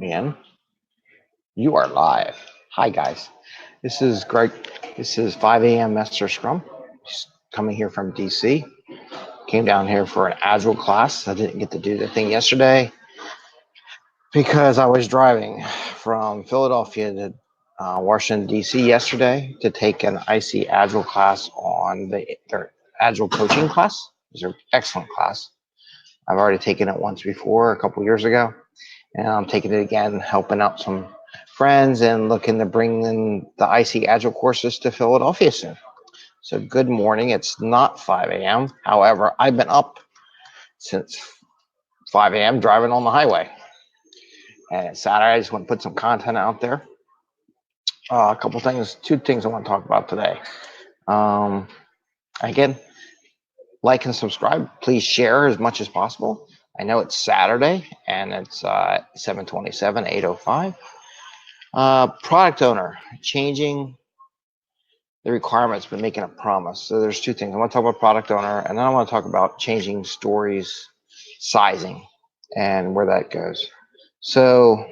And you are live. Hi, guys. This is Greg. This is 5amMesterScrum. Just coming here from DC. Came down here for an Agile class. I didn't get to do the thing yesterday because I was driving from Philadelphia to Washington, DC yesterday to take an IC Agile class on their Agile coaching class. It's an excellent class. I've already taken it once before, a couple years ago. And I'm taking it again, helping out some friends and looking to bring in the IC Agile courses to Philadelphia soon. So good morning. It's not 5 a.m. However, I've been up since 5 a.m. driving on the highway. And it's Saturday. I just want to put some content out there. Two things I want to talk about today. Again, like and subscribe. Please share as much as possible. I know it's Saturday and it's 7:27, 8:05. Product owner, changing the requirements but making a promise. So there's two things. I want to talk about product owner, and then I want to talk about changing stories, sizing, and where that goes. So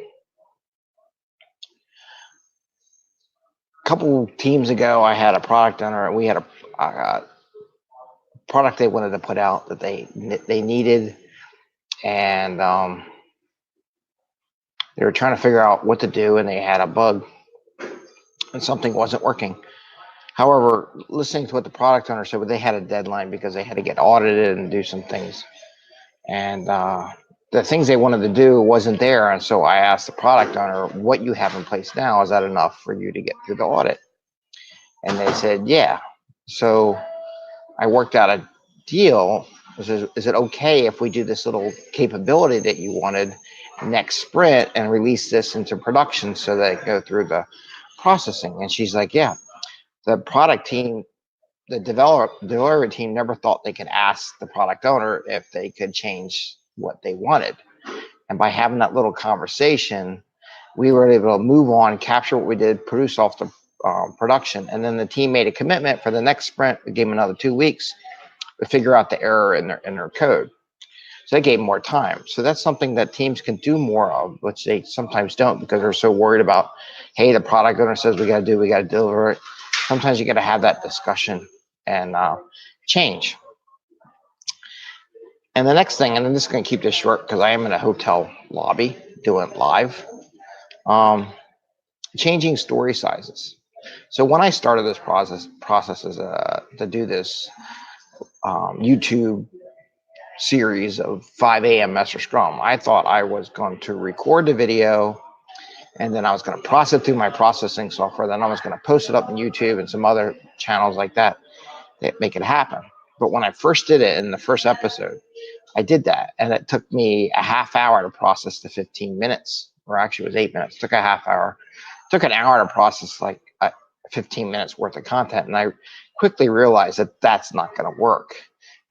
a couple teams ago, I had a product owner, and we had a product they wanted to put out that they needed, and they were trying to figure out what to do, and they had a bug, and something wasn't working. However, listening to what the product owner said, they had a deadline because they had to get audited and do some things. And the things they wanted to do wasn't there. And so I asked the product owner, what you have in place now, is that enough for you to get through the audit? And they said, yeah. So I worked out a deal. Is it okay if we do this little capability that you wanted next sprint and release this into production so that it go through the processing? And she's like, yeah. The product team, the delivery team never thought they could ask the product owner if they could change what they wanted. And by having that little conversation, we were able to move on, capture what we did, produce off the production. And then the team made a commitment for the next sprint. We gave them another 2 weeks to figure out the error in their code. So they gave more time. So that's something that teams can do more of, which they sometimes don't because they're so worried about, hey, the product owner says we got to deliver it. Sometimes you got to have that discussion and change. And the next thing, and I'm just going to keep this short because I am in a hotel lobby doing live, changing story sizes. So when I started this process is to do this YouTube series of 5amMesterScrum, I thought I was going to record the video and then I was going to process through my processing software. Then I was going to post it up on YouTube and some other channels like that make it happen. But when I first did it in the first episode, I did that. And it took me a half hour to process the 15 minutes, or actually it was 8 minutes. It took a half hour. It took an hour to process like 15 minutes worth of content. And I quickly realized that that's not going to work.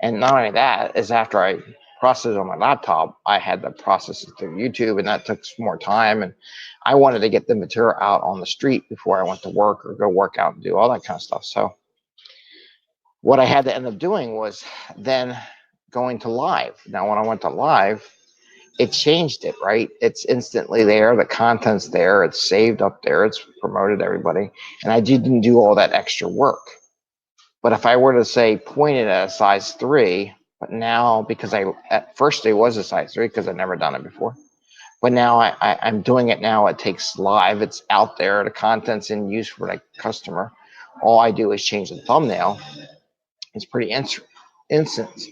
And not only that, is after I processed it on my laptop, I had to process it through YouTube, and that took more time. And I wanted to get the material out on the street before I went to work or go work out and do all that kind of stuff. So what I had to end up doing was then going to live. Now, when I went to live, it changed it, right? It's instantly there. The content's there. It's saved up there. It's promoted to everybody. And I didn't do all that extra work. But if I were to say point it at a size 3, but now because at first it was a size 3 because I'd never done it before. But now I'm doing it now. It takes live. It's out there. The content's in use for the customer. All I do is change the thumbnail. It's pretty instant.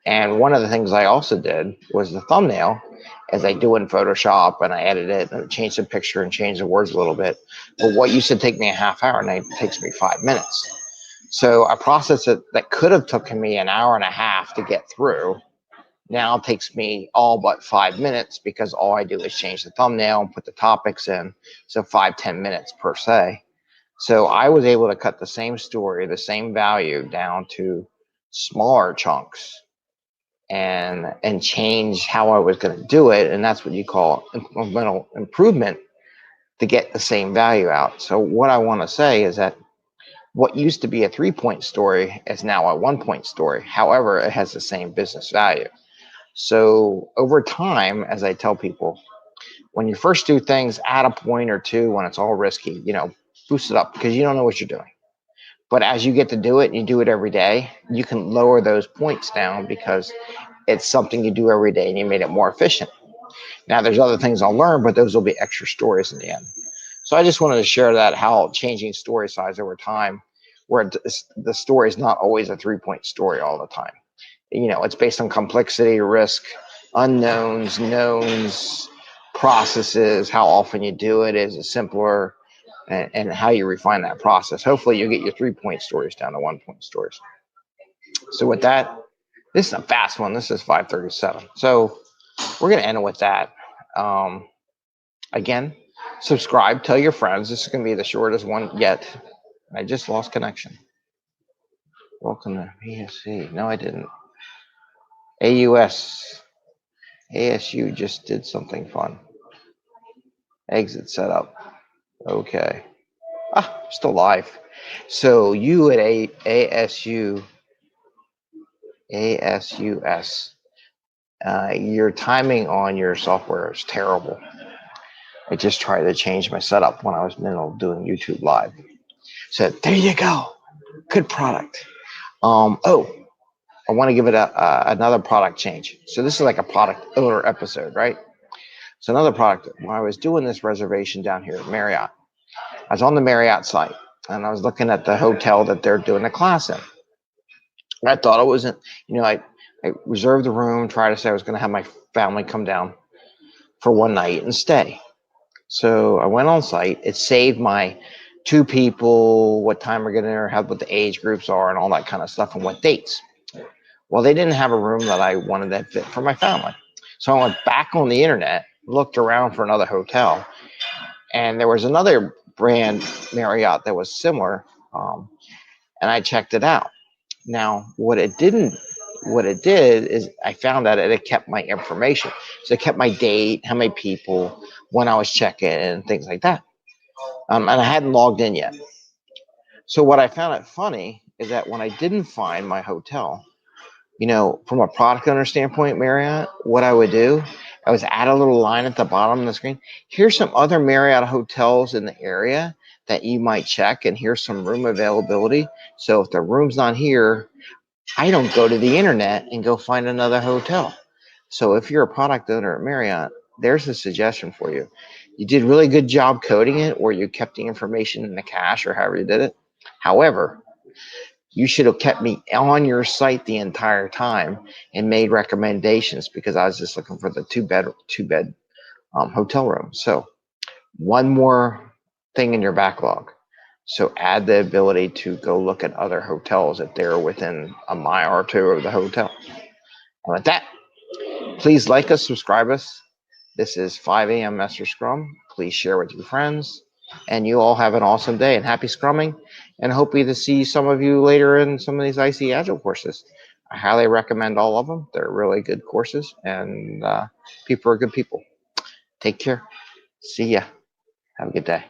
And one of the things I also did was the thumbnail, as I do in Photoshop, and I edit it and change the picture and change the words a little bit. But what used to take me a half hour now takes me 5 minutes. So a process that could have taken me an hour and a half to get through now takes me all but 5 minutes because all I do is change the thumbnail and put the topics in. So 5-10 minutes per se. So I was able to cut the same story, the same value down to smaller chunks and change how I was going to do it. And that's what you call incremental improvement to get the same value out. So what I want to say is that what used to be a 3-point story is now a 1-point story. However, it has the same business value. So over time, as I tell people, when you first do things, add a point or two when it's all risky, boost it up because you don't know what you're doing. But as you get to do it and you do it every day, you can lower those points down because it's something you do every day and you made it more efficient. Now there's other things I'll learn, but those will be extra stories in the end. So I just wanted to share that, how changing story size over time, where the story is not always a 3-point story all the time. It's based on complexity, risk, unknowns, knowns, processes, how often you do it, is it simpler, and how you refine that process. Hopefully you get your 3-point stories down to 1-point stories. So with that, this is a fast one. This is 5:37. So we're going to end it with that. Again, subscribe, tell your friends. This is going to be the shortest one yet. I just lost connection. Welcome to BSC. No, I didn't. ASU just did something fun. Exit setup. Okay. Still live. So you at ASUS, your timing on your software is terrible. I just tried to change my setup when I was in the middle of doing YouTube live. So there you go. Good product. I want to give it another product change. So this is like a product owner episode, right? So another product, when I was doing this reservation down here at Marriott, I was on the Marriott site and I was looking at the hotel that they're doing a class in. I thought it wasn't, I reserved the room, tried to say I was going to have my family come down for one night and stay. So I went on site. It saved my 2 people, what time we're getting there, what the age groups are, and all that kind of stuff, and what dates. Well, they didn't have a room that I wanted that fit for my family. So I went back on the internet, looked around for another hotel, and there was another brand Marriott that was similar, and I checked it out. Now, what it did is I found that it kept my information. So it kept my date, how many people, when I was checking, and things like that. And I hadn't logged in yet. So what I found it funny is that when I didn't find my hotel, from a product owner standpoint, Marriott, what I would do, I was add a little line at the bottom of the screen. Here's some other Marriott hotels in the area that you might check, and here's some room availability. So if the room's not here, I don't go to the internet and go find another hotel. So if you're a product owner at Marriott, there's a suggestion for you. You did a really good job coding it, or you kept the information in the cache, or however you did it. However, you should have kept me on your site the entire time and made recommendations, because I was just looking for the two bed hotel room. So one more thing in your backlog. So add the ability to go look at other hotels if they're within a mile or two of the hotel. And with that, please like us, subscribe us. This is 5amMesterScrum. Please share with your friends. And you all have an awesome day and happy scrumming. And hopefully to see some of you later in some of these IC Agile courses. I highly recommend all of them. They're really good courses, and people are good people. Take care. See ya. Have a good day.